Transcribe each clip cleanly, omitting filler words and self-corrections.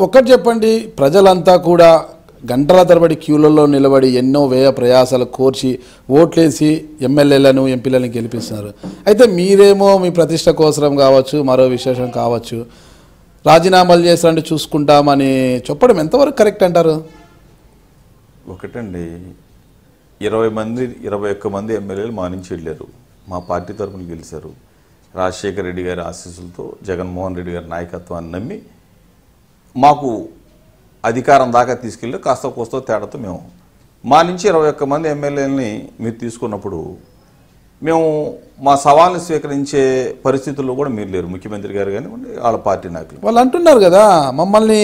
ఒకటి చెప్పండి, ప్రజలంతా కూడా గంటల తరబడి క్యూలలో నిలబడి ఎన్నో వ్యయ ప్రయాసాలు కోర్చి ఓట్లేసి ఎమ్మెల్యేలను ఎంపీలను గెలిపిస్తున్నారు. అయితే మీరేమో మీ ప్రతిష్ట కోసరం కావచ్చు, మరో విశేషం కావచ్చు, రాజీనామాలు చేస్తారంటే చూసుకుంటామని చెప్పడం ఎంతవరకు కరెక్ట్ అంటారు? ఒకటండి, 21 మంది ఎమ్మెల్యేలు మా నుంచి వెళ్ళారు, మా పార్టీ తరఫున గెలిచారు. రాజశేఖర రెడ్డి గారి ఆశీస్సులతో జగన్మోహన్ రెడ్డి గారి నాయకత్వాన్ని నమ్మి మాకు అధికారం దాకా తీసుకెళ్ళి కాస్త కోస్తో తేడాతో మేము మా నుంచి 21 మంది ఎమ్మెల్యేలని మీరు తీసుకున్నప్పుడు మేము మా సవాల్ని స్వీకరించే పరిస్థితుల్లో కూడా మీరు లేరు. ముఖ్యమంత్రి గారు కానివ్వండి, వాళ్ళ పార్టీ నాయకులు వాళ్ళు అంటున్నారు కదా, మమ్మల్ని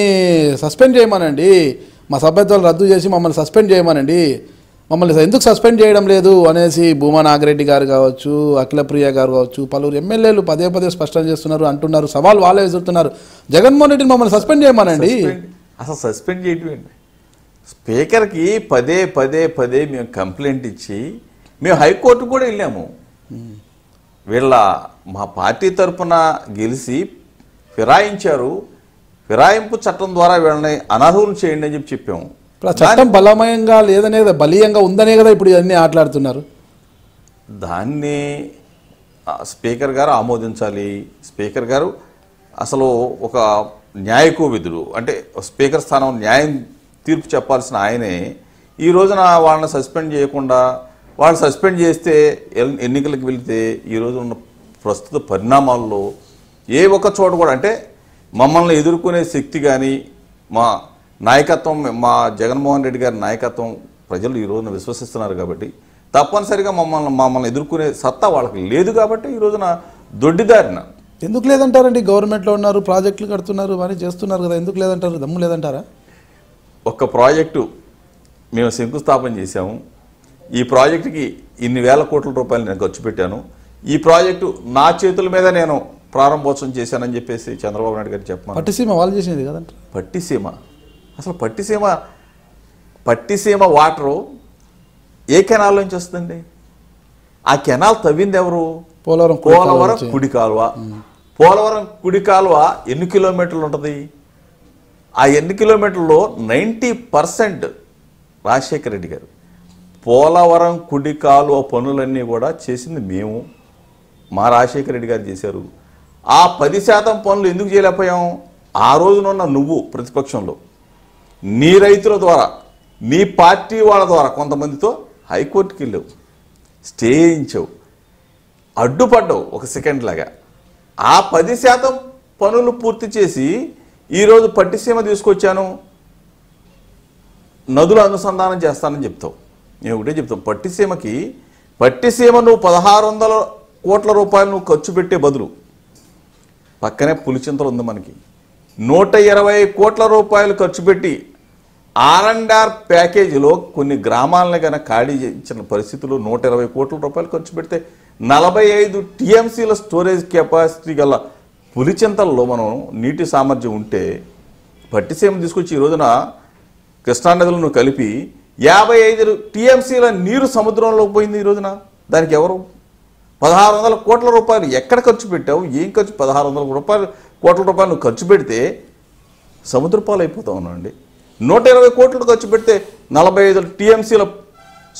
సస్పెండ్ చేయమనండి, మా సభ్యత్వాలు రద్దు చేసి మమ్మల్ని సస్పెండ్ చేయమనండి, మమ్మల్ని ఎందుకు సస్పెండ్ చేయడం లేదు అనేసి భూమా నాగిరెడ్డి గారు కావచ్చు, అఖిలప్రియ గారు కావచ్చు, పలువురు ఎమ్మెల్యేలు పదే స్పష్టం చేస్తున్నారు, అంటున్నారు, సవాల్ వాళ్ళే ఎదురుతున్నారు. జగన్మోహన్ రెడ్డిని మమ్మల్ని సస్పెండ్ చేయమనండి. అసలు సస్పెండ్ చేయటం ఏంటి? స్పీకర్కి పదే మేము కంప్లైంట్ ఇచ్చి మేము హైకోర్టు కూడా వెళ్ళాము. వీళ్ళ మా పార్టీ తరఫున గెలిచి ఫిరాయించారు, ఫిరాయింపు చట్టం ద్వారా వీళ్ళని అనర్హులు చేయండి అని చెప్పాము. చట్టం బలమయంగా లేదనే కదా, బలీయంగా ఉందనే కదా ఇప్పుడు ఇవన్నీ ఆటలాడుతున్నారు. దాన్ని స్పీకర్ గారు ఆమోదించాలి. స్పీకర్ గారు అసలు ఒక న్యాయకోవిధుడు, అంటే స్పీకర్ స్థానం న్యాయం తీర్పు చెప్పాల్సిన ఆయనే ఈ రోజున వాళ్ళని సస్పెండ్ చేయకుండా, వాళ్ళు సస్పెండ్ చేస్తే ఎన్నికలకు వెళితే ఈరోజు ఉన్న ప్రస్తుత పరిణామాల్లో ఏ ఒక్క చోట కూడా అంటే మమ్మల్ని ఎదుర్కొనే శక్తి కానీ మా నాయకత్వం, మా జగన్మోహన్ రెడ్డి గారి నాయకత్వం ప్రజలు ఈ రోజున విశ్వసిస్తున్నారు కాబట్టి తప్పనిసరిగా మమ్మల్ని ఎదుర్కొనే సత్తా వాళ్ళకి లేదు కాబట్టి ఈ రోజున దొడ్డిదారిన. ఎందుకు లేదంటారండి? గవర్నమెంట్లో ఉన్నారు, ప్రాజెక్టులు కడుతున్నారు, అని చేస్తున్నారు కదా, ఎందుకు లేదంటారు? దమ్ము లేదంటారా? ఒక్క ప్రాజెక్టు మేము శంకుస్థాపన చేశాము, ఈ ప్రాజెక్టుకి ఇన్ని వేల కోట్ల రూపాయలు నేను ఖర్చు పెట్టాను, ఈ ప్రాజెక్టు నా చేతుల మీద నేను ప్రారంభోత్సవం చేశానని చెప్పేసి చంద్రబాబు నాయుడు గారు చెప్పాను. పట్టిసీమ వాళ్ళు చేసేది కదంట. పట్టిసీమ అసలు పట్టిసీమ వాటరు ఏ కెనాల్ నుంచి వస్తుంది? ఆ కెనాల్ తవ్వింది ఎవరు? పోలవరం కుడి కాలువ. పోలవరం కుడి కాలువ ఎన్ని కిలోమీటర్లు ఉంటుంది? ఆ ఎన్ని కిలోమీటర్లలో 90% రాజశేఖర రెడ్డి గారు. పోలవరం కుడి కాలువ పనులన్నీ కూడా చేసింది మేము, మా రాజశేఖర రెడ్డి గారు చేశారు. ఆ 10% పనులు ఎందుకు చేయలేకపోయాం? ఆ రోజునున్న నువ్వు ప్రతిపక్షంలో నీ రైతుల ద్వారా, నీ పార్టీ వాళ్ళ ద్వారా కొంతమందితో హైకోర్టుకి వెళ్ళావు, స్టే చేయించావు, అడ్డుపడ్డావు ఒక సెకండ్ లాగా. ఆ 10% పనులు పూర్తి చేసి ఈరోజు పట్టిసీమ తీసుకొచ్చాను, నదుల అనుసంధానం చేస్తానని చెప్తావు. నేను ఒకటే చెప్తావు, పట్టిసీమ నువ్వు 1600 కోట్ల రూపాయలు నువ్వు ఖర్చు పెట్టే బదులు పక్కనే పులిచింతలు ఉంది మనకి, 120 కోట్ల రూపాయలు ఖర్చు పెట్టి R&R ప్యాకేజీలో కొన్ని గ్రామాలని కనుక ఖాళీ చేయించిన పరిస్థితుల్లో 120 కోట్ల రూపాయలు ఖర్చు పెడితే 45 TMCల స్టోరేజ్ కెపాసిటీ గల పులిచింతల్లో మనం నీటి సామర్థ్యం ఉంటే పట్టిసీమ తీసుకొచ్చి ఈ రోజున కృష్ణానదులను కలిపి 55 TMCల నీరు సముద్రంలోకి పోయింది. ఈ రోజున దానికి ఎవరు? 1600 కోట్ల రూపాయలు ఎక్కడ ఖర్చు పెట్టావు? ఏం ఖర్చు? 1600 కోట్ల రూపాయలు నువ్వు ఖర్చు పెడితే సముద్రపాలు అయిపోతా ఉన్నాండి. 120 కోట్లు ఖర్చు పెడితే 45 TMCల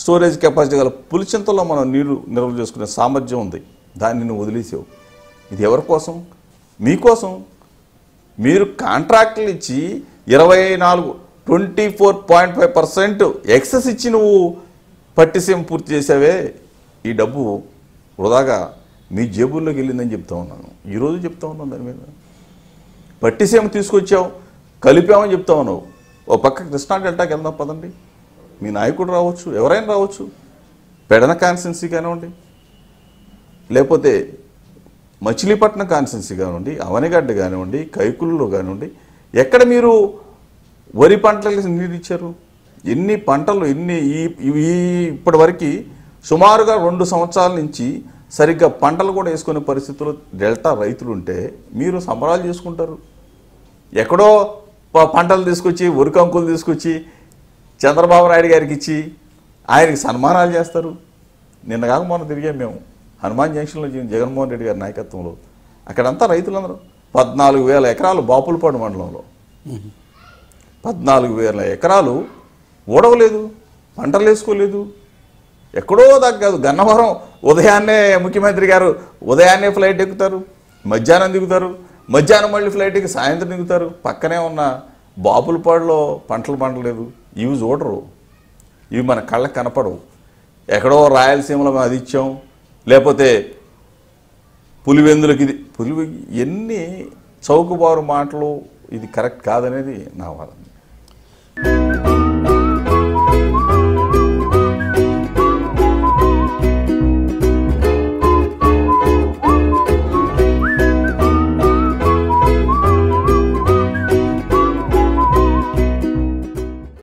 స్టోరేజ్ కెపాసిటీ గల పులిచింతల్లో మనం నీరు నిల్వ చేసుకునే సామర్థ్యం ఉంది. దాన్ని నువ్వు వదిలేసావు. ఇది ఎవరి కోసం? మీకోసం. మీరు కాంట్రాక్టులు ఇచ్చి 24% ఎక్సెస్ ఇచ్చి నువ్వు పట్టిసీమ పూర్తి చేసావే. ఈ డబ్బు వృధాగా మీ జేబుల్లోకి వెళ్ళిందని చెప్తా ఉన్నాను. ఈరోజు చెప్తా ఉన్నాను దాని మీద. పట్టిసీమ తీసుకొచ్చావు, కలిపామని చెప్తా ఉన్నావు. ఓ పక్క కృష్ణా డెల్టాకి వెళ్దాం పదండి. మీ నాయకుడు రావచ్చు, ఎవరైనా రావచ్చు, పెడన కాన్స్టిట్యున్సీ కానివ్వండి, లేకపోతే మచిలీపట్నం కాన్స్టిట్యున్సీ కానివ్వండి, అవనిగడ్డ కానివ్వండి, కైకుల్లో కానివ్వండి, ఎక్కడ మీరు వరి పంటలకు నీరు ఇచ్చారు? ఎన్ని పంటలు ఇప్పటి వరకు సుమారుగా 2 సంవత్సరాల నుంచి సరిగ్గా పంటలు కూడా వేసుకునే పరిస్థితుల్లో డెల్టా రైతులు ఉంటే మీరు సంబరాలు చేసుకుంటారు. ఎక్కడో పంటలు తీసుకొచ్చి, ఉరికంకులు తీసుకొచ్చి చంద్రబాబు నాయుడు గారికి ఇచ్చి ఆయనకి సన్మానాలు చేస్తారు. నిన్న కాక మొన్న తిరిగాం మేము హనుమాన్ జంక్షన్లో జగన్మోహన్ రెడ్డి గారి నాయకత్వంలో అక్కడంతా రైతులందరూ 14,000 ఎకరాలు బాపులపాడు మండలంలో 14,000 ఎకరాలు ఊడవలేదు, పంటలు వేసుకోలేదు. ఎక్కడో దాకా కాదు, గన్నవరం ఉదయాన్నే ముఖ్యమంత్రి గారు ఉదయాన్నే ఫ్లైట్ ఎక్కుతారు, మధ్యాహ్నం దిగుతారు, మధ్యాహ్నం మళ్ళీ ఫ్లైట్ ఎక్కి సాయంత్రం దిగుతారు. పక్కనే ఉన్న బాపులపాడులో పంటలు పండలేదు. ఇవి చూడరు, ఇవి మన కళ్ళకి కనపడవు. ఎక్కడో రాయలసీమలో అది ఇచ్చాం, లేకపోతే పులివెందులకి ఇది ఎన్ని చౌకబారు మాటలు, ఇది కరెక్ట్ కాదనేది నా వాదన.